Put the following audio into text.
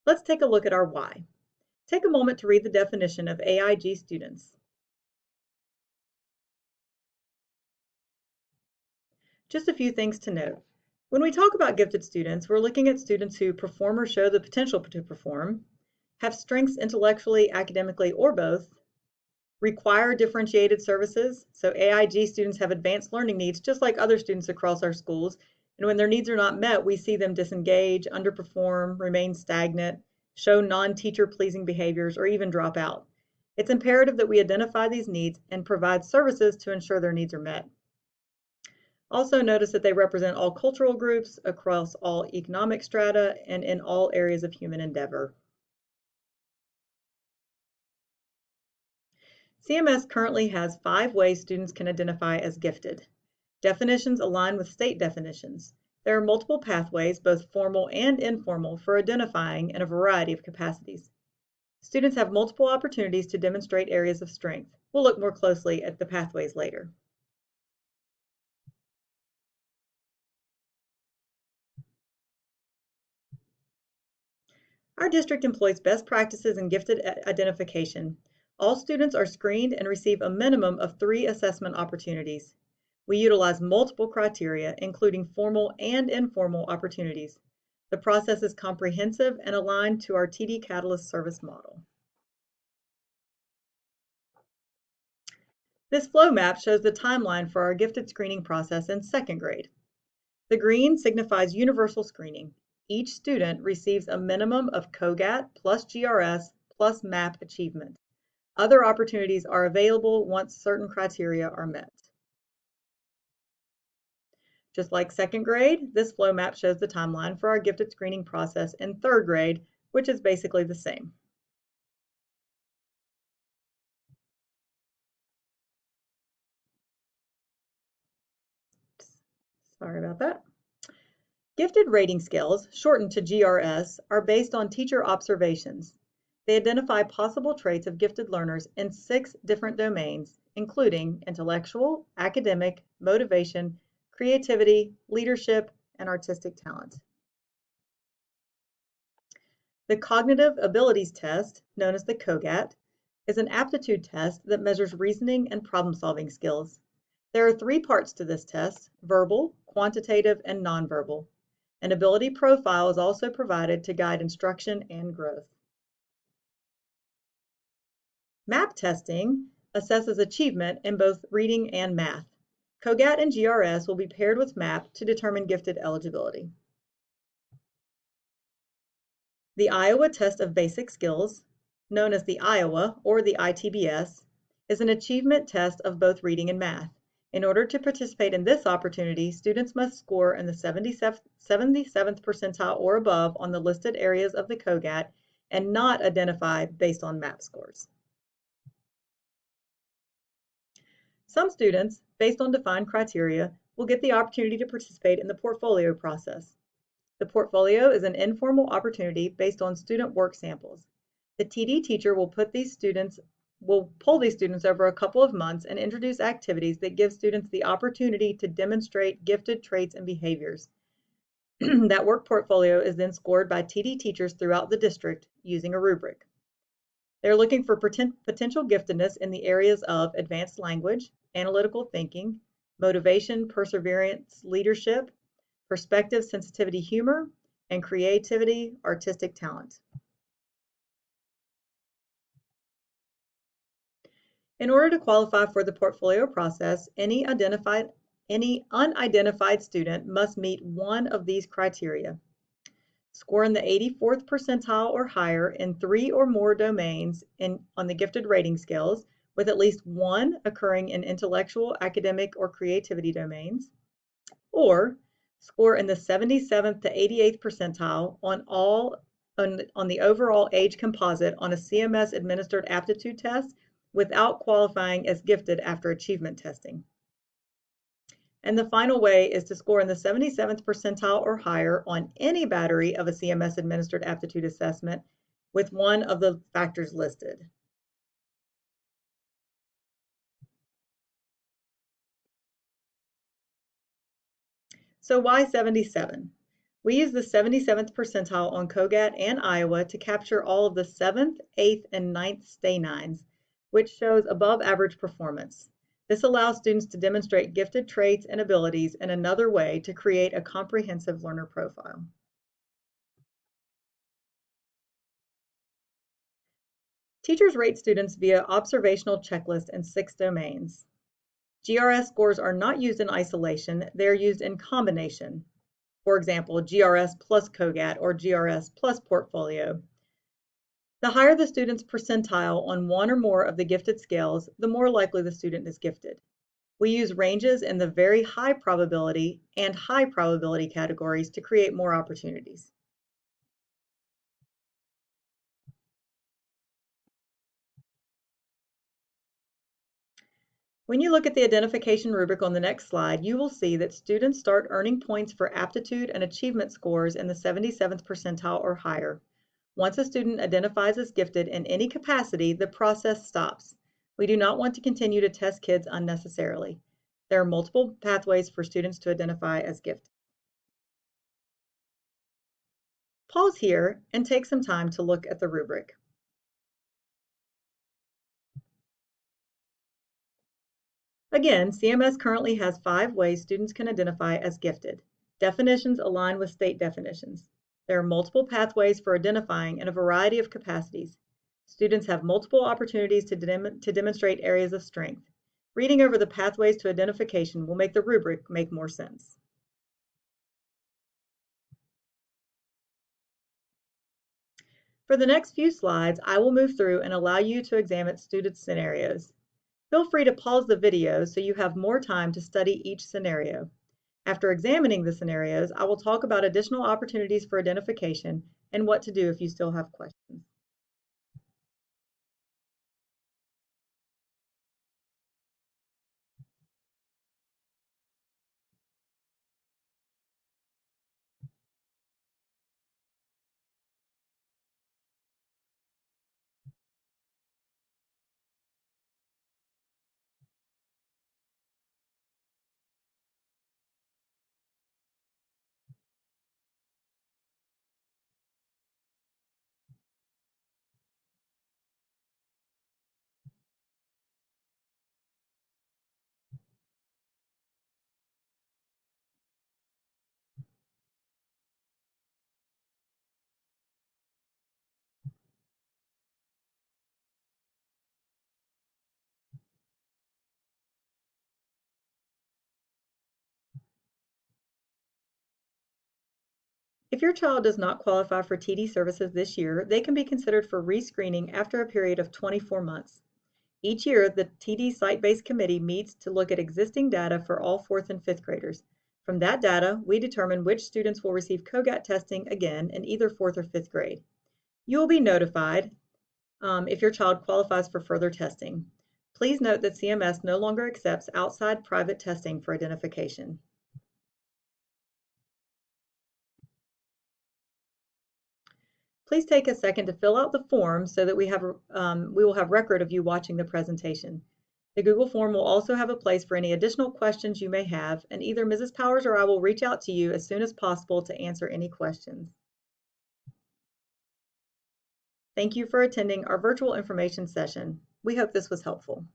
Let's take a look at our why. Take a moment to read the definition of AIG students. Just a few things to note. When we talk about gifted students, we're looking at students who perform or show the potential to perform, have strengths intellectually, academically, or both, require differentiated services. So AIG students have advanced learning needs just like other students across our schools. And when their needs are not met, we see them disengage, underperform, remain stagnant, show non-teacher pleasing behaviors, or even drop out. It's imperative that we identify these needs and provide services to ensure their needs are met. Also notice that they represent all cultural groups across all economic strata and in all areas of human endeavor. CMS currently has 5 ways students can identify as gifted. Definitions align with state definitions. There are multiple pathways, both formal and informal, for identifying in a variety of capacities. Students have multiple opportunities to demonstrate areas of strength. We'll look more closely at the pathways later. Our district employs best practices in gifted identification. All students are screened and receive a minimum of 3 assessment opportunities. We utilize multiple criteria, including formal and informal opportunities. The process is comprehensive and aligned to our TD Catalyst service model. This flow map shows the timeline for our gifted screening process in 2nd grade. The green signifies universal screening. Each student receives a minimum of COGAT plus GRS plus MAP achievement. Other opportunities are available once certain criteria are met. Just like 2nd grade, this flow map shows the timeline for our gifted screening process in 3rd grade, which is basically the same. Sorry about that. Gifted rating scales, shortened to GRS, are based on teacher observations. They identify possible traits of gifted learners in 6 different domains, including intellectual, academic, motivation, creativity, leadership, and artistic talent. The Cognitive Abilities Test, known as the COGAT, is an aptitude test that measures reasoning and problem-solving skills. There are 3 parts to this test: verbal, quantitative, and nonverbal. An ability profile is also provided to guide instruction and growth. MAP testing assesses achievement in both reading and math. COGAT and GRS will be paired with MAP to determine gifted eligibility. The Iowa Test of Basic Skills, known as the Iowa or the ITBS, is an achievement test of both reading and math. In order to participate in this opportunity, students must score in the 77th percentile or above on the listed areas of the COGAT and not identify based on MAP scores. Some students, based on defined criteria, will get the opportunity to participate in the portfolio process. The portfolio is an informal opportunity based on student work samples. The TD teacher will pull these students over a couple of months and introduce activities that give students the opportunity to demonstrate gifted traits and behaviors. That work portfolio is then scored by TD teachers throughout the district using a rubric. They're looking for potential giftedness in the areas of advanced language, analytical thinking, motivation, perseverance, leadership, perspective, sensitivity, humor, and creativity, artistic talent. In order to qualify for the portfolio process, any unidentified student must meet one of these criteria: score in the 84th percentile or higher in 3 or more domains on the gifted rating scales, with at least 1 occurring in intellectual, academic, or creativity domains, or score in the 77th to 88th percentile on the overall age composite on a CMS administered aptitude test without qualifying as gifted after achievement testing. And the final way is to score in the 77th percentile or higher on any battery of a CMS administered aptitude assessment with one of the factors listed. So why 77? We use the 77th percentile on COGAT and Iowa to capture all of the 7th, 8th, and 9th stay nines, which shows above average performance. This allows students to demonstrate gifted traits and abilities in another way to create a comprehensive learner profile. Teachers rate students via observational checklist in 6 domains. GRS scores are not used in isolation, they are used in combination. For example, GRS plus COGAT or GRS plus portfolio. The higher the student's percentile on one or more of the gifted scales, the more likely the student is gifted. We use ranges in the very high probability and high probability categories to create more opportunities. When you look at the identification rubric on the next slide, you will see that students start earning points for aptitude and achievement scores in the 77th percentile or higher. Once a student identifies as gifted in any capacity, the process stops. We do not want to continue to test kids unnecessarily. There are multiple pathways for students to identify as gifted. Pause here and take some time to look at the rubric. Again, CMS currently has 5 ways students can identify as gifted. Definitions align with state definitions. There are multiple pathways for identifying in a variety of capacities. Students have multiple opportunities to demonstrate areas of strength. Reading over the pathways to identification will make the rubric make more sense. For the next few slides, I will move through and allow you to examine student scenarios. Feel free to pause the video so you have more time to study each scenario. After examining the scenarios, I will talk about additional opportunities for identification and what to do if you still have questions. If your child does not qualify for TD services this year, they can be considered for rescreening after a period of 24 months. Each year, the TD site-based committee meets to look at existing data for all 4th and 5th graders. From that data, we determine which students will receive COGAT testing again in either 4th or 5th grade. You will be notified if your child qualifies for further testing. Please note that CMS no longer accepts outside private testing for identification. Please take a second to fill out the form so that we will have record of you watching the presentation. The Google form will also have a place for any additional questions you may have, and either Mrs. Powers or I will reach out to you as soon as possible to answer any questions. Thank you for attending our virtual information session. We hope this was helpful.